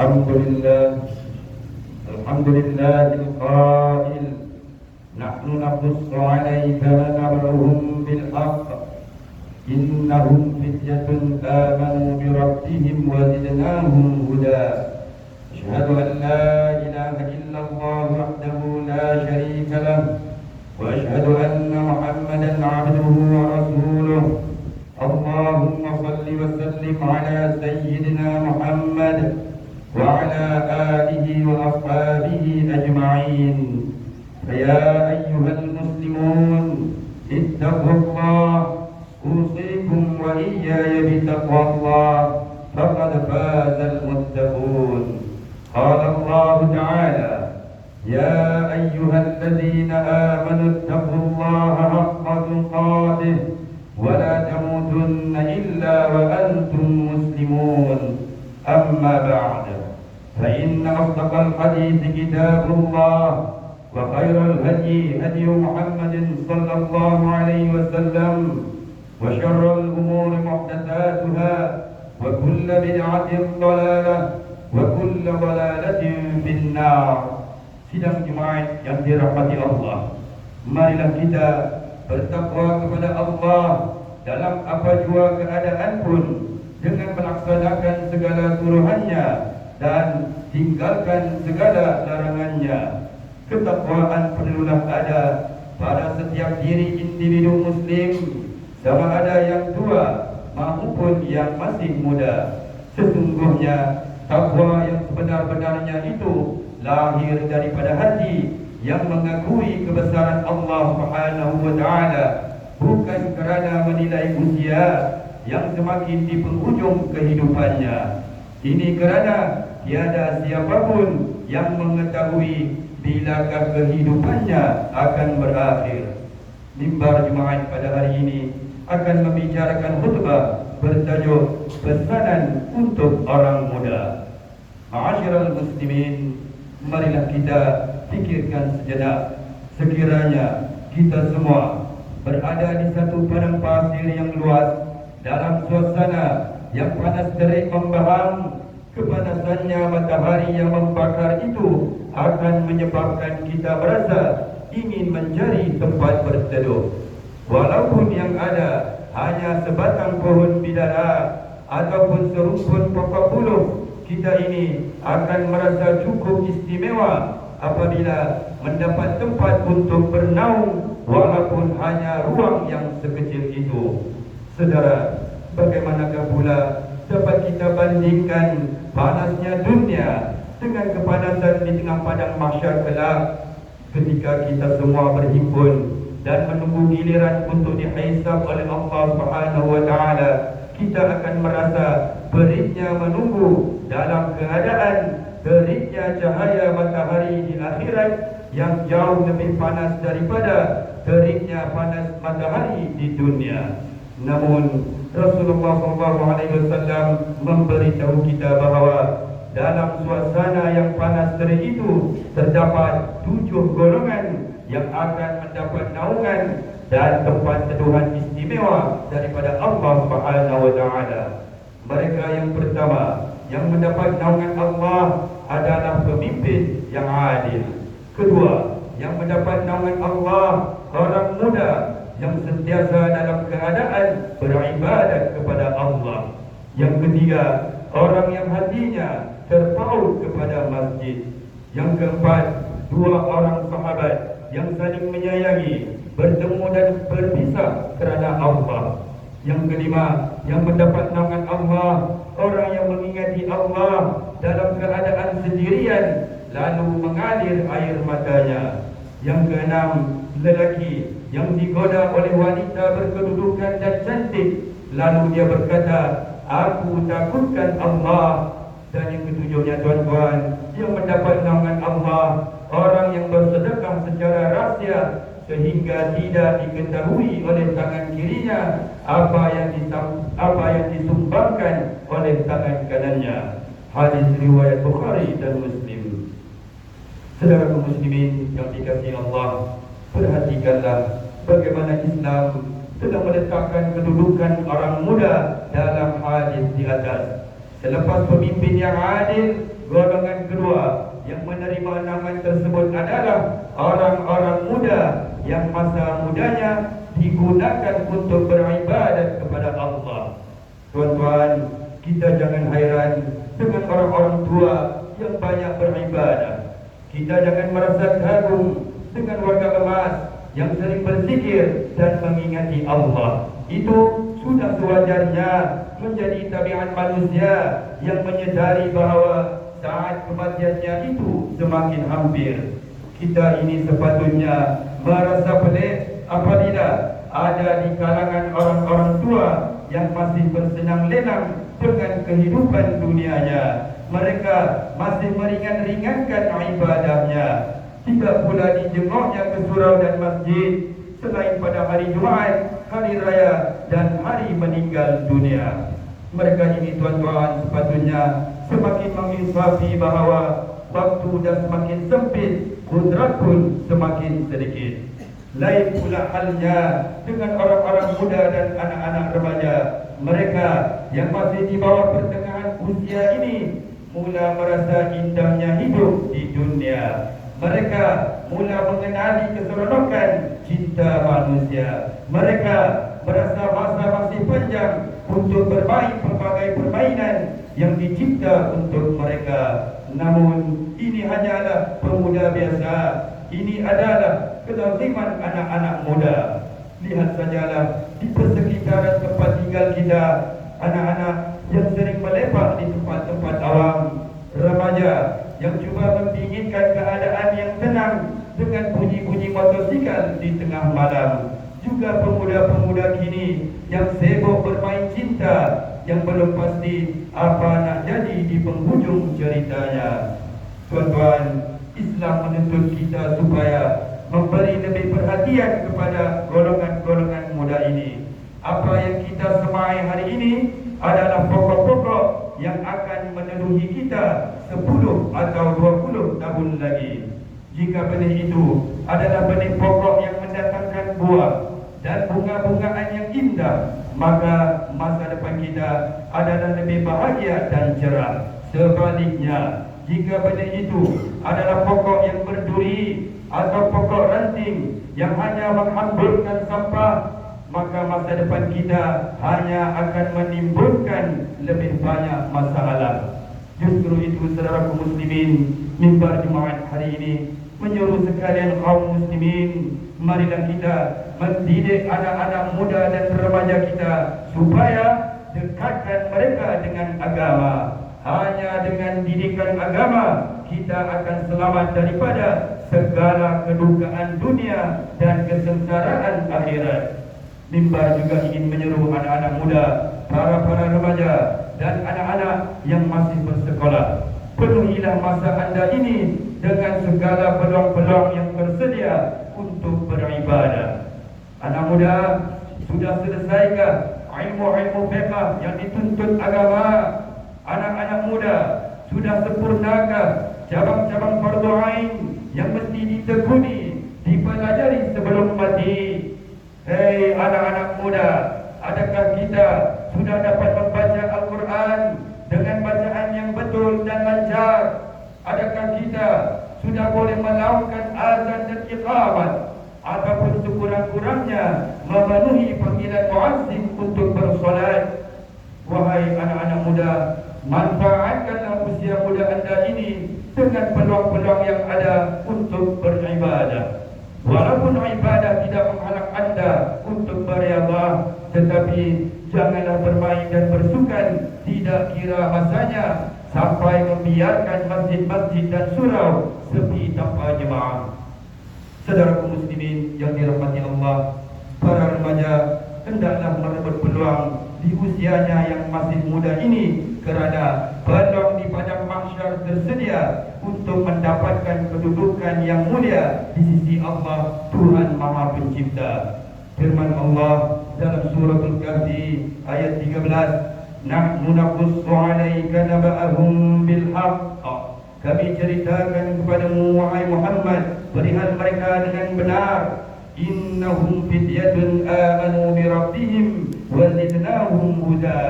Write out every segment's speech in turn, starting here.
الحمد لله القائل نحن نقص عليك نبأهم بالحق إنهم فتية آمنوا بربهم وزدناهم هدى أشهد أن لا إله إلا الله وحده لا شريك له وأشهد أن محمدا عبده ورسوله اللهم صل وسلم على سيدنا محمد وعلى آله وأصحابه أجمعين. فيا أيها المسلمون اتقوا الله، أوصيكم وإياي بتقوى الله فقد فاز المتقون. قال الله تعالى: يا أيها الذين آمنوا اتقوا الله حق تقاته ولا تموتن إلا وأنتم مسلمون. أما بعد، فإن أصدق الحديث كتاب الله، وخير الهدي هدي محمد صلى الله عليه وسلم، وشر الأمور محدثاتها، وكل بدعة ضلالة، وكل ضلالة في النار. Sidang jemaat yang dirahmati Allah, marilah kita bertakwa kepada Allah dalam apa jua keadaan pun, dengan melaksanakan segala suruhannya dan tinggalkan segala larangannya. Ketakwaan perlulah ada pada setiap diri individu muslim, sama ada yang tua maupun yang masih muda. Sesungguhnya takwa yang sebenar-benarnya itu lahir daripada hati yang mengakui kebesaran Allah Subhanahu wa taala, bukan kerana menilai usia yang semakin di penghujung kehidupannya. Ini kerana tiada siapapun yang mengetahui bilakah kehidupannya akan berakhir. Mimbar jemaat pada hari ini akan membicarakan khutbah bertajuk pesanan untuk orang muda. Ma'asyiral muslimin, marilah kita fikirkan sejenak. Sekiranya kita semua berada di satu padang pasir yang luas, dalam suasana yang panas terik membahang, kepanasannya matahari yang membakar itu akan menyebabkan kita merasa ingin mencari tempat berteduh. Walaupun yang ada hanya sebatang pohon bidara ataupun serumpun pokok buluh, kita ini akan merasa cukup istimewa apabila mendapat tempat untuk bernaung, walaupun hanya ruang yang sekecil itu. Saudara, bagaimanakah pula dapat kita bandingkan panasnya dunia dengan kepanasan di tengah padang mahsyar kelak, ketika kita semua berhimpun dan menunggu giliran untuk dihisab oleh Allah Subhanahu wa taala. Kita akan merasa beritnya menunggu dalam keadaan teritnya cahaya matahari di akhirat yang jauh lebih panas daripada teriknya panas matahari di dunia. Namun Rasulullah SAW memberitahu kita bahawa dalam suasana yang panas terik itu terdapat 7 golongan yang akan mendapat naungan dan tempat teduhan istimewa daripada Allah Subhanahu wa taala. Mereka yang pertama yang mendapat naungan Allah adalah pemimpin yang adil. Kedua, yang mendapat naungan Allah orang muda yang sentiasa dalam keadaan beribadat kepada Allah. Yang ketiga, orang yang hatinya terpaut kepada masjid. Yang keempat, 2 orang sahabat yang saling menyayangi, bertemu dan berpisah kerana Allah. Yang kelima, yang mendapat naungan Allah, orang yang mengingati Allah dalam keadaan sendirian lalu mengalir air matanya. Yang keenam, lelaki yang digoda oleh wanita berkedudukan dan cantik, lalu dia berkata, aku takutkan Allah. Dan yang ketujuhnya, tuan-tuan, yang mendapat naungan Allah, orang yang bersedekah secara rahsia sehingga tidak diketahui oleh tangan kirinya apa yang disumbangkan oleh tangan kanannya. Hadis riwayat Bukhari dan Muslim. Saudara kaum muslimin yang dikasihi Allah, perhatikanlah bagaimana Islam telah meletakkan kedudukan orang muda dalam hadis di atas. Selepas pemimpin yang adil, Golongan kedua yang menerima naungan tersebut adalah orang-orang muda yang masa mudanya digunakan untuk beribadat kepada Allah. Tuan-tuan, kita jangan hairan dengan orang-orang tua yang banyak beribadah. Kita jangan merasa kagum dengan warga emas yang sering berzikir dan mengingati Allah. Itu sudah sewajarnya menjadi tabiat manusia yang menyedari bahawa saat kematiannya itu semakin hampir. Kita ini sepatutnya merasa pelik apabila ada di kalangan orang-orang tua yang masih bersenang lenang dengan kehidupan dunianya. Mereka masih meringan-ringankan ibadahnya. Tidak pula dijenguknya ke surau dan masjid selain pada hari Jumaat, hari raya dan hari meninggal dunia. Mereka ini, tuan-tuan, sepatutnya semakin menginsafi bahawa waktu dah semakin sempit, kudrat pun semakin sedikit. Lain pula halnya dengan orang-orang muda dan anak-anak remaja. Mereka yang masih di bawah pertengahan usia ini mula merasa indahnya hidup di dunia. Mereka mula mengenali keseronokan cinta manusia. Mereka merasa masa masih panjang untuk bermain pelbagai permainan yang dicipta untuk mereka. Namun ini hanyalah pemuda biasa. Ini adalah kelaziman anak-anak muda. Lihat sajalah di persekitaran tempat tinggal kita, anak-anak yang sering melepak di tempat-tempat awam, remaja yang cuba membingitkan keadaan yang tenang dengan bunyi-bunyi motosikal di tengah malam. Juga pemuda-pemuda kini yang sibuk bermain cinta yang belum pasti apa nak jadi di penghujung ceritanya. Tuan-tuan, Islam menuntut kita supaya memberi lebih perhatian kepada golongan-golongan muda ini. Apa yang kita semai hari ini adalah pokok-pokok yang akan meneduhi kita 10 atau 20 tahun lagi. Jika benih itu adalah benih pokok yang mendatangkan buah dan bunga-bungaan yang indah, maka masa depan kita adalah lebih bahagia dan cerah. Sebaliknya, jika benih itu adalah pokok yang berduri atau pokok ranting yang hanya menghamburkan sampah, maka masa depan kita hanya akan menimbulkan lebih banyak masalah. Justru itu, saudaraku muslimin, mimbar Jumaat hari ini menyuruh sekalian kaum muslimin, marilah kita mendidik anak-anak muda dan remaja kita supaya dekatkan mereka dengan agama. Hanya dengan didikan agama kita akan selamat daripada segala kedukaan dunia dan kesengsaraan akhirat. Mimbar juga ingin menyeru anak-anak muda, para remaja dan anak-anak yang masih bersekolah. Penuhilah masa anda ini dengan segala peluang-peluang yang tersedia untuk beribadah. Anak muda, sudah selesaikah ilmu-ilmu fiqh yang dituntut agama? Anak-anak muda, sudah sempurnakah cabang-cabang fardu ain yang mesti ditekuni, dipelajari sebelum mati? Hei anak-anak muda, adakah kita sudah dapat membaca Al-Quran dengan bacaan yang betul dan lancar? Adakah kita sudah boleh melakukan azan dan iqamat, ataupun sekurang-kurangnya memenuhi panggilan muazzin untuk bersolat? Wahai anak-anak muda, manfaatkanlah usia muda anda ini dengan peluang-peluang yang ada untuk beribadah. Walaupun ibadah tidak menghalang anda untuk beribadah, tetapi janganlah bermain dan bersukan tidak kira masanya sampai membiarkan masjid-masjid dan surau sepi tanpa jemaah. Saudaraku muslimin yang dirahmati Allah, para remaja hendaklah merebut peluang di usianya yang masih muda ini, kerana peluang di padang mahsyar tersedia untuk mendapatkan kedudukan yang mulia di sisi Allah, Tuhan Maha Pencipta. Firman Allah dalam surah Al-Kahfi ayat 13, Nahnu naqussu 'alaika naba'ahum bil haqq. Kami ceritakan kepadamu wahai Muhammad perihal mereka dengan benar. Innahum fityatun amanu bi rabbihim wa zidnahum huda.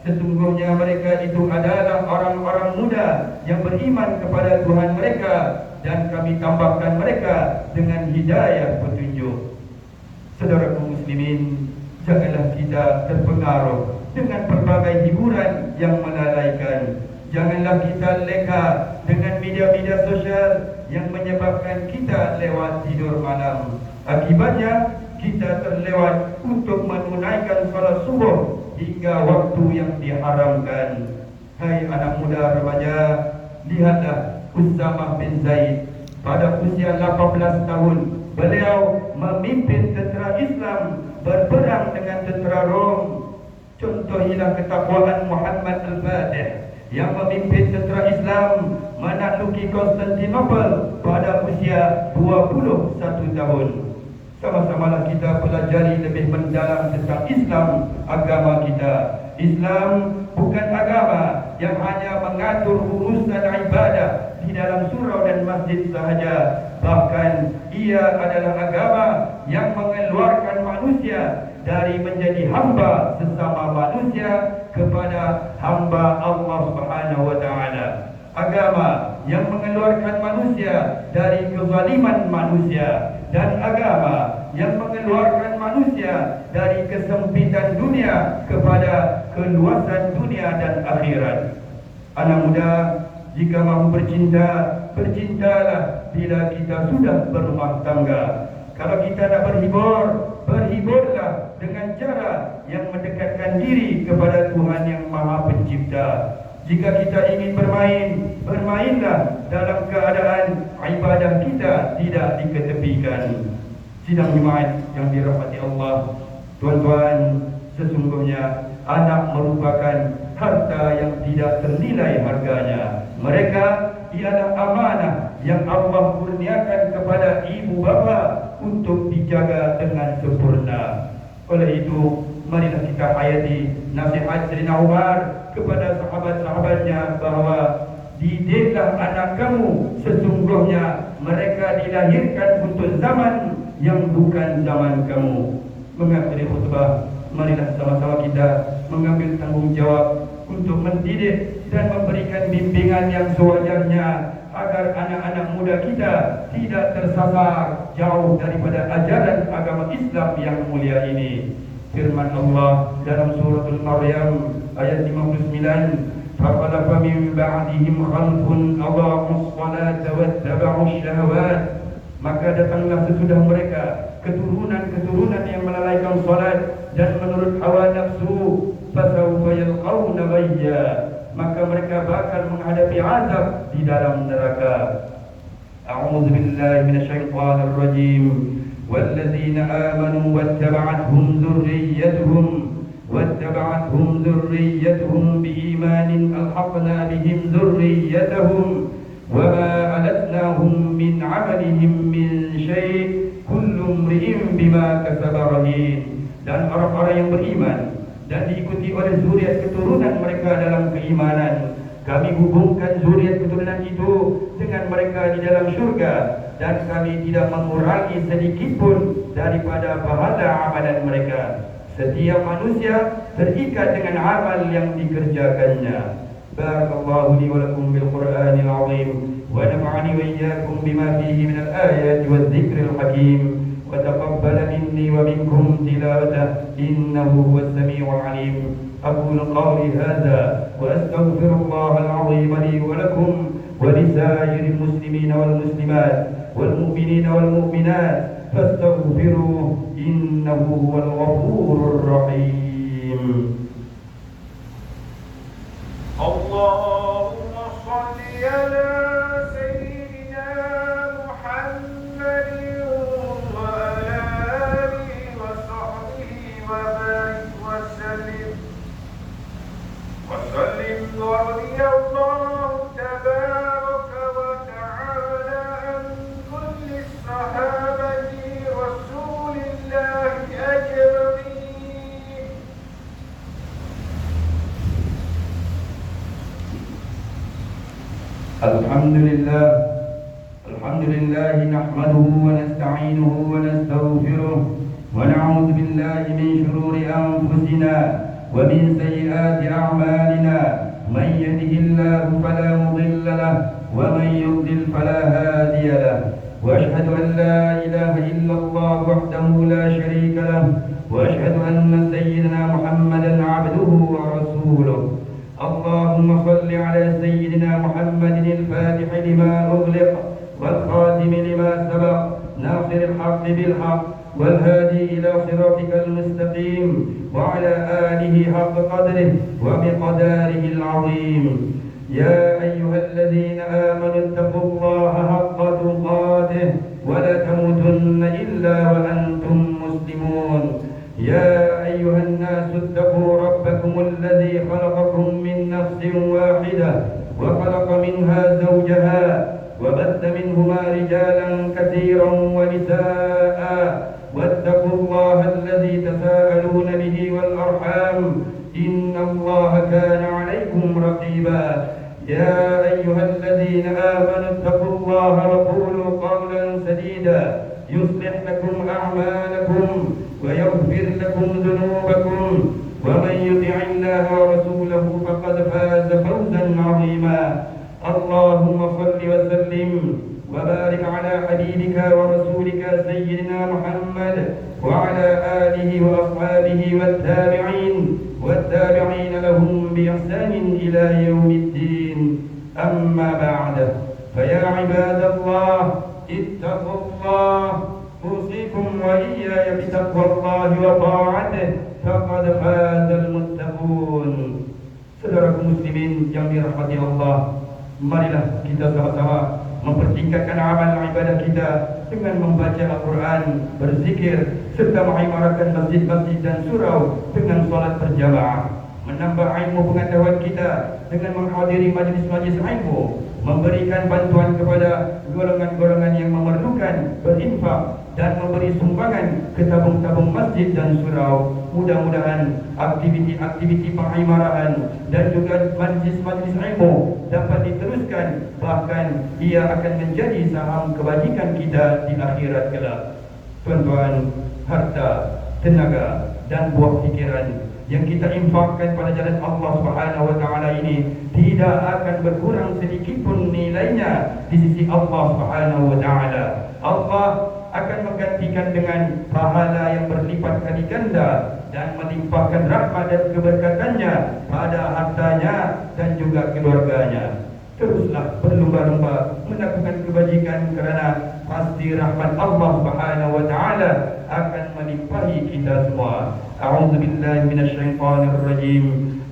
Sesungguhnya mereka itu adalah orang-orang muda yang beriman kepada Tuhan mereka, dan kami tambahkan mereka dengan hidayah petunjuk. Saudaraku muslimin, janganlah kita terpengaruh dengan berbagai hiburan yang melalaikan. Janganlah kita leka dengan media-media sosial yang menyebabkan kita lewat tidur malam. Akibatnya kita terlewat untuk menunaikan salat subuh hingga waktu yang diharamkan. Hai anak muda remaja, lihatlah Usamah bin Zaid. Pada usia 18 tahun, beliau memimpin tentera Islam berperang dengan tentera Rom. Contohilah ketakwaan Muhammad Al-Fatih yang memimpin tentera Islam menakluki Konstantinopel pada usia 21 tahun. Sama-samalah kita pelajari lebih mendalam tentang Islam, agama kita. Islam bukan agama yang hanya mengatur urusan ibadah di dalam surau dan masjid sahaja. Bahkan ia adalah agama yang mengeluarkan manusia dari menjadi hamba sesama manusia kepada hamba Allah Subhanahu wa taala. Agama yang mengeluarkan manusia dari kezaliman manusia, dan agama yang mengeluarkan manusia dari kesempitan dunia kepada keluasan dunia dan akhirat. Anak muda, jika mahu bercinta, bercintalah bila kita sudah berumah tangga. Kalau kita nak berhibur, berhiburlah dengan cara yang mendekatkan diri kepada Tuhan yang Maha Pencipta. Jika kita ingin bermain, bermainlah dalam keadaan ibadah kita tidak diketepikan. Sidang jemaat yang dirahmati Allah, tuan-tuan, sesungguhnya anak merupakan harta yang tidak ternilai harganya. Mereka ialah amanah yang Allah kurniakan kepada ibu bapa untuk dijaga dengan sempurna. Oleh itu, marilah kita hayati nasihat Sayyidina Umar kepada sahabat-sahabatnya bahawa didiklah anak kamu, sesungguhnya mereka dilahirkan untuk zaman yang bukan zaman kamu. Mengakhiri khutbah, marilah sama-sama kita mengambil tanggungjawab untuk mendidik dan memberikan bimbingan yang sewajarnya agar anak-anak muda kita tidak tersasar jauh daripada ajaran agama Islam yang mulia ini. Firman Allah dalam surah Al-Maryam ayat 59, فَخَلَفَ مِنْ بَعْدِهِمْ خَلْفٌ أَضَاعُوا الصَّلَاةَ وَاتَّبَعُوا الشَّهَوَاتِ. Maka datanglah sesudah mereka keturunan-keturunan yang melalaikan salat dan menurut hawa nafsu, فَسَوْفَ يَلْقَوْنَ غَيًّا. Maka mereka bakal menghadapi azab di dalam neraka. A'udzu billahi minasyaitonir rajim. وَالَّذِينَ آمَنُوا وَاتَّبَعَتْهُمْ ذُرِّيَّتُهُمْ بِإِيمَانٍ أَلْحَقْنَا بِهِمْ ذُرِّيَّتَهُمْ وَمَا أَلَتْنَاهُمْ مِنْ عَمَلِهِمْ مِنْ شَيْءٍ كُلُّ امْرِئٍ بِمَا كَسَبَ رَهِينٌ. Dan orang-orang yang beriman dan diikuti oleh zuriat keturunan mereka dalam keimanan, kami hubungkan zuriat keturunan itu dengan mereka di dalam syurga, dan kami tidak mengurangi sedikit pun daripada pahala amalan mereka. Setiap manusia terikat dengan amal yang dikerjakannya. Barakallahu li wa lakum bil Qur'anil azim wa nafa'ani wa iyyakum bima fihi min al-ayati wadh-dhikril hakim wa taqabbal minni wa minkum tilawatahu innahu huwas samiul alim. أقول قولي هذا وأستغفر الله العظيم لي ولكم ولسائر المسلمين والمسلمات والمؤمنين والمؤمنات فاستغفروه إنه هو الغفور الرحيم. اللهم صل على سيدنا محمد وعلى آله وصحبه وبارك وسلم ورضي الله تبارك وتعالى عن كل الصحابة رسول الله أجمعين. الحمد لله نحمده ونستعينه ونستغفره ونعوذ بالله من شرور أنفسنا ومن سيئات أعمالنا من يهده الله فلا مضل له ومن يضلل فلا هادي له وأشهد أن لا إله إلا الله وحده لا شريك له وأشهد أن سيدنا محمدا عبده ورسوله. اللهم صل على سيدنا محمد الفاتح لما أغلق والخاتم لما سبق ناصر الحق بالحق والهادي إلى صراطك المستقيم وعلى آله حق قدره وبقداره العظيم. يا أيها الذين آمنوا اتقوا الله حق تقاته ولا تموتن إلا وأنتم مسلمون. يا أيها الناس اتقوا ربكم الذي خلقكم من نفس واحدة وخلق منها زوجها وبث منهما رجالا كثيرا ونساء واتقوا الله الذي تساءلون به والأرحام إن الله كان عليكم رقيبا. يا أيها الذين آمنوا اتقوا الله وقولوا قولا سديدا يصلح لكم أعمالكم ويغفر لكم ذنوبكم ومن يطع الله ورسوله فقد فاز فوزا عظيما. اللهم صل وسلم وبارك على حبيبك ورسولك سيدنا محمد وعلى آله وأصحابه والتابعين لهم بإحسان إلى يوم الدين. أما بعد فيا عباد الله اتقوا الله أوصيكم وإياي بتقوى الله وطاعته فقد فاز المتقون. Saudaraku muslimin yang dirahmati Allah, marilah kita sama-sama mempertingkatkan amal ibadah kita dengan membaca Al-Quran, berzikir, serta mengimarakan masjid-masjid dan surau dengan solat berjamaah, menambah ilmu pengetahuan kita dengan menghadiri majlis-majlis ilmu, memberikan bantuan kepada golongan-golongan yang memerlukan, berinfak dan memberi sumbangan ke tabung-tabung masjid dan surau. Mudah-mudahan aktiviti-aktiviti pengimarahan dan juga majlis-majlis ilmu dapat diteruskan, bahkan ia akan menjadi saham kebajikan kita di akhirat kelak. Tuan-tuan, harta, tenaga dan buah pikiran yang kita infakkan pada jalan Allah Subhanahu wa taala ini tidak akan berkurang sedikit pun nilainya di sisi Allah Subhanahu wa taala. Allah akan menggantikan dengan pahala yang berlipat kali ganda dan melimpahkan rahmat dan keberkatannya pada hartanya dan juga keluarganya. Teruslah berlumba-lumba melakukan kebajikan kerana pasti rahmat Allah Subhanahu wa taala akan melimpahi kita semua. A'udzu billahi minasyaitonir rajim.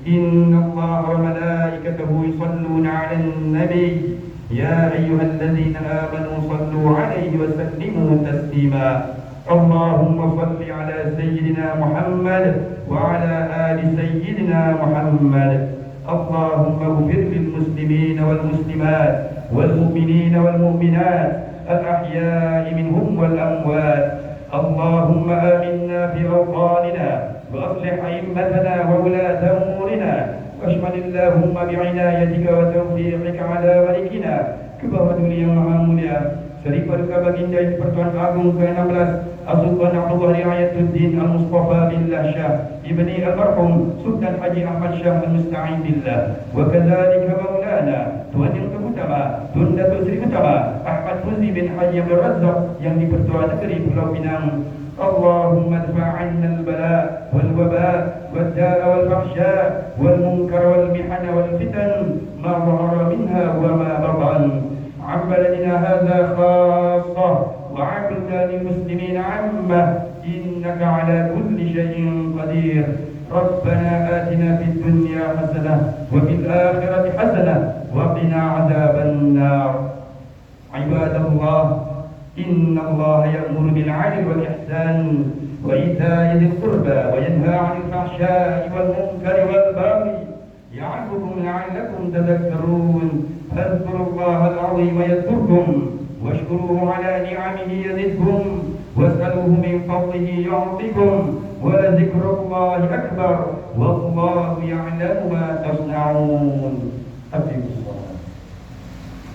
Innallaha wa malaikatahu yusholluna 'alan nabiy ya ayyuhalladzina amanu shallu 'alaihi wa sallimu taslima. Allahumma shalli 'ala sayyidina Muhammad wa 'ala ali sayyidina Muhammad. اللهم اغفر للمسلمين والمسلمات والمؤمنين والمؤمنات الأحياء منهم والأموات. اللهم آمنا في أوطاننا وأصلح أئمتنا وولاة أمورنا واشمل اللهم بعنايتك وتوفيقك على ملكنا كبر dunia Maha Mulia Seri Paduka Baginda Persatuan Agung ke-16 As-Sultan Abdullah Riayatuddin Al-Mustafa Billah Shah Ibni Al-Marhum Sultan Haji Ahmad Shah Al-Musta'in Billah wa kadzalika maulana Tuan Yang Terutama Tun Datuk Seri Utama Ahmad Fuzi bin Haji Abdul Razzaq yang di Pertua Negeri Pulau Pinang. Allahumma adfa' 'anna al-bala' wal-waba' wad-da'a wal-fahsya' wal-munkar wal-mihana wal-fitan ma dhahara minha wa ma batan 'an baladina hadha khassah wa 'an biladi muslimin 'ammah innaka 'ala kulli shay'in qadir. Rabbana atina fid dunya hasanah wa fil akhirati hasanah wa qina 'adzaban nar. Ibadallah, إن الله يأمر بالعدل والإحسان وإيتاء ذي القربى وينهى عن الفحشاء والمنكر والبغي يعظكم لعلكم تذكرون. فاذكروا الله العظيم يذكركم واشكروه على نعمه يزدكم واسألوه من فضله يعطكم ولذكر الله أكبر والله يعلم ما تصنعون.